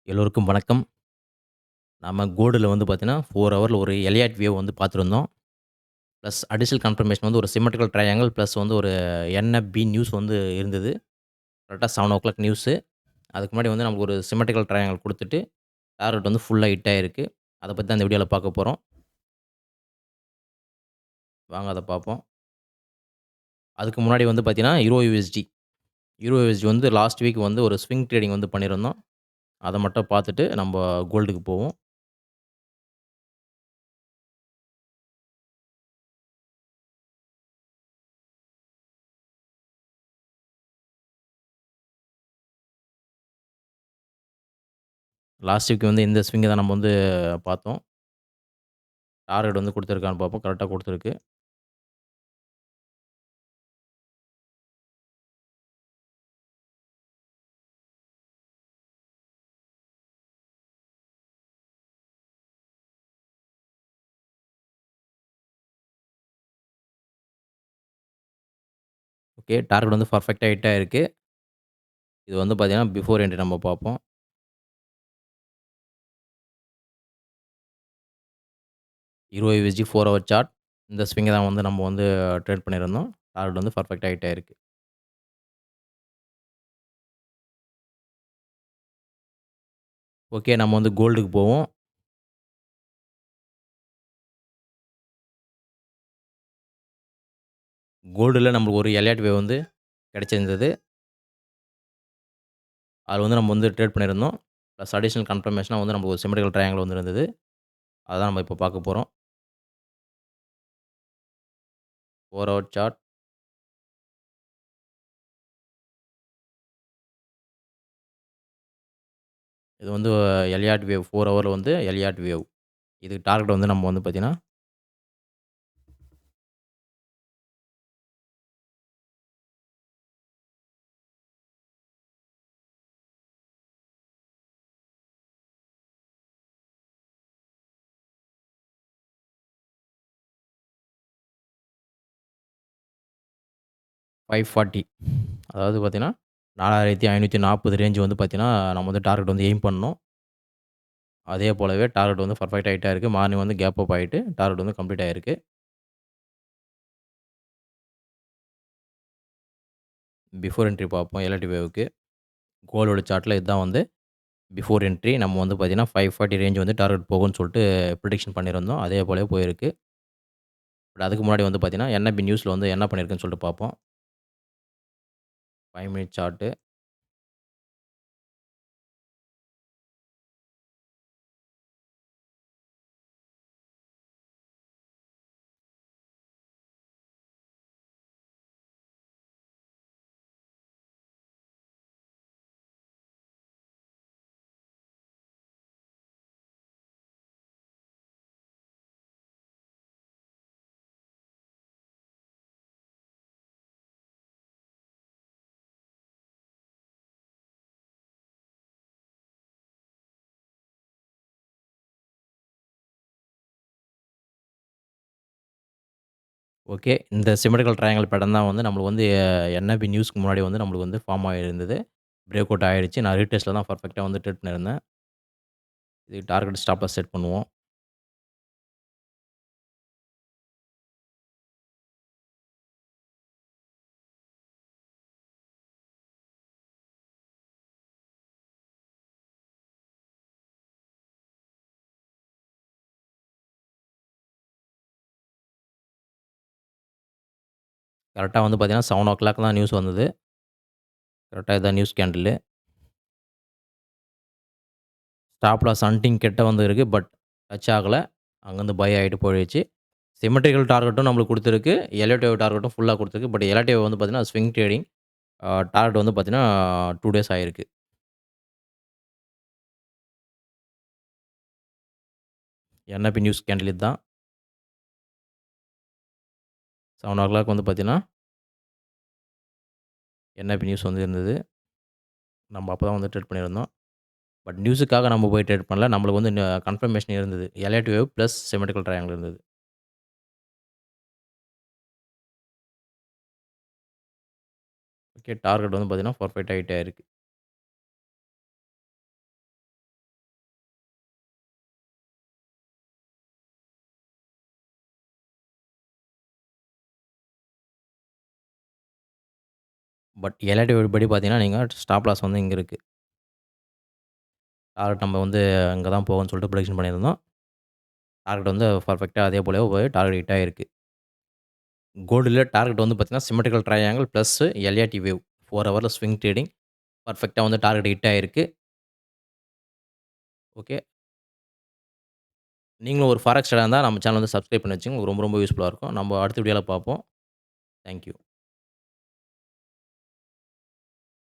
எல்லோருக்கும் வணக்கம். நம்ம கோல்டுல வந்து பார்த்தீங்கன்னா, 4 ஹவர்ல ஒரு எலியாட் வேவ் வந்து பார்த்துருந்தோம். பிளஸ் அடிஷனல் கன்ஃபர்மேஷன் வந்து ஒரு சிம்மெட்ரிக்கல் ட்ரையாங்கிள் பிளஸ் வந்து ஒரு என்எஃப்பி நியூஸ் வந்து இருந்தது. கரெக்ட்டா 7:00 நியூஸு. அதுக்கு முன்னாடி வந்து நமக்கு ஒரு சிம்மெட்ரிக்கல் ட்ரையாங்கிள் குடுத்துட்டு, டார்கெட் வந்து ஃபுல்லா ஹிட் ஆயிருக்கு. அத பத்தி தான் இந்த வீடியோல பார்க்க போறோம். வாங்க அத பார்ப்போம். அதுக்கு முன்னாடி வந்து பார்த்தீங்கன்னா, யூரோ யுஎஸ்டி. யூரோ யுஎஸ்டி வந்து லாஸ்ட் வீக் வந்து ஒரு ஸ்விங் ட்ரேடிங் வந்து பண்ணியிருந்தோம். அத மட்டும் பார்த்துட்டு நம்ப கோல்டுக்கு போவோம். லாஸ்ட் வீக் வந்து இந்த ஸ்விங்க தான் நம்ம வந்து பார்த்தோம். டார்கெட் வந்து குடுத்துருக்கான்னு பார்ப்போம். கரெக்ட்டா குடுத்துருக்கு. ஓகே. டார்கெட் வந்து பெர்ஃபெக்ட்டா ஹிட் ஆயிருக்கு. இது வந்து பார்த்தீங்கன்னா, பிஃபோர் என்ட்ரி நம்ம பார்ப்போம். Euro USD 4 hour chart. இந்த ஸ்விங்க தான் வந்து நம்ம வந்து ட்ரேட் பண்ணியிருந்தோம். டார்கெட் வந்து பெர்ஃபெக்ட்டா ஹிட் ஆயிருக்கு. ஓகே. நம்ம வந்து கோல்டுக்கு போவோம். கோல்டுல நம்மளுக்கு ஒரு எலியட் வேவ் வந்து கிடைச்சிருந்தது. அதுல வந்து நம்ம வந்து ட்ரேட் பண்ணியிருந்தோம். பிளஸ் அடிஷனல் கன்ஃபர்மேஷனா வந்து நமக்கு ஒரு சிம்மெட்ரிக்கல் ட்ரையாங்கிள் வந்து இருந்தது. அதான் நம்ம இப்ப பார்க்க போறோம். 4 ஹவர் சார்ட். இது வந்து எலியட் வேவ் 4 ஹவர்ல வந்து எலியட் வேவ். இதுக்கு டார்கெட் வந்து நம்ம வந்து பார்த்தீங்கன்னா, $540. அதாவது பார்த்தீங்கன்னா, 4540 ரேஞ்ச் வந்து பார்த்தீங்கன்னா, நம்ம வந்து டார்கெட் வந்து எய்ம் பண்ணணும். அதே போலவே டார்கெட் வந்து பெர்ஃபெக்ட்டா ஹிட் ஆயிருக்கு. மார்னிங் வந்து கேப் அப் ஆயிட்டு டார்கெட் வந்து கம்ப்ளீட் ஆயிருக்கு. பிஃபோர் என்ட்ரி பார்ப்போம் எல்ஆர்டி வேவ்க்கு. கோல்டோட சார்ட்ல இதுதான் வந்து பிஃபோர் என்ட்ரி. நம்ம வந்து பார்த்தீங்கன்னா, 540 ரேஞ்ச் வந்து டார்கெட் போகும்ன்னு சொல்ட்டு பிரிடிக்ஷன் பண்ணியிருந்தோம். அதே போலவே போயிருக்கு. பட் அதுக்கு முன்னாடி வந்து பார்த்தீங்கன்னா, என்எஃப்பி நியூஸ்ல வந்து என்ன பண்ணியிருக்குன்னு சொல்லிட்டு பார்ப்போம். 5 மினிட் சார்ட்டு. ஓகே. இந்த சிம்மெட்ரிக்கல் ட்ரையாங்கிள் பேட்டர்ன் தான் வந்து நம்மளுக்கு வந்து என்எஃப்பி நியூஸ்க்கு முன்னாடி வந்து நம்மளுக்கு வந்து ஃபார்ம் ஆகியிருந்தது. பிரேக் அவுட் ஆயிருச்சு. நான் ரீடெஸ்ட்ல தான் பெர்ஃபெக்ட்டா வந்து ட்ரேட் பண்ணியிருந்தேன். இதுக்கு டார்கெட் ஸ்டாப் லாஸ் செட் பண்ணுவோம். கரெக்ட்டா வந்து பார்த்தீங்கன்னா, 7:00 தான் நியூஸ் வந்தது. கரெக்ட்டா இதான் news candle. Stop loss hunting கிட்ட வந்து இருக்கு. பட் டச் ஆகல. அங்கருந்து பை ஆயிட்டு போயிடுச்சு. சிம்மெட்ரிக்கல் டார்கெட்டும் நம்மளுக்கு குடுத்துருக்கு. எலிவேட்டிவ் டார்கெட்டும் ஃபுல்லா குடுத்துருக்கு. பட் எலிவேட்டிவ் வந்து பார்த்தீங்கன்னா, ஸ்விங் ட்ரேடிங். டார்கெட் வந்து பார்த்தீங்கன்னா, 2 டேஸ் ஆயிருக்கு. என்எப்பி நியூஸ் கேண்டில் இதான். 7:00 வந்து பார்த்தீங்கன்னா, என்எப்பி நியூஸ் வந்து இருந்தது. நம்ம அப்ப தான் வந்து ட்ரேட் பண்ணியிருந்தோம். பட் நியூஸுக்காக நம்ம போய் ட்ரேட் பண்ணல. நம்மளுக்கு வந்து கன்ஃபர்மேஷன் இருந்தது. எலிவேட்டிவ் வேவ் பிளஸ் சிம்மெட்ரிக்கல் ட்ரையாங்கிள் இருந்தது. ஓகே. டார்கெட் வந்து பார்த்தீங்கன்னா, பெர்ஃபெக்ட்டா ஹிட் ஆயிருக்கு. பட் எல்ஆர்டி படி பார்த்தீங்கன்னா, நீங்க ஸ்டாப் லாஸ் வந்து இங்க இருக்கு. டார்கெட் நம்ம வந்து அங்க தான் போகும்ன்னு சொல்லிட்டு ப்ரெடிக்ஷன் பண்ணியிருந்தோம். டார்கெட் வந்து பெர்ஃபெக்ட்டா அதே போலவே போய் டார்கெட் ஹிட் ஆயிருக்கு. கோல்டுல டார்கெட் வந்து பார்த்தீங்கன்னா, symmetrical triangle plus LRT wave 4 ஹவர்ல ஸ்விங் ட்ரேடிங் பெர்ஃபெக்ட்டா வந்து டார்கெட் ஹிட் ஆயிருக்கு. ஓகே. நீங்களும் ஒரு ஃபாரெக்ஸ் ட்ரேடரா இருந்தா நம்ம சேனல் வந்து சப்ஸ்கிரைப் பண்ணி வச்சுக்கோங்க. ரொம்ப ரொம்ப யூஸ்ஃபுல்லா இருக்கும். நம்ம அடுத்த வீடியோல பார்ப்போம். Thank you.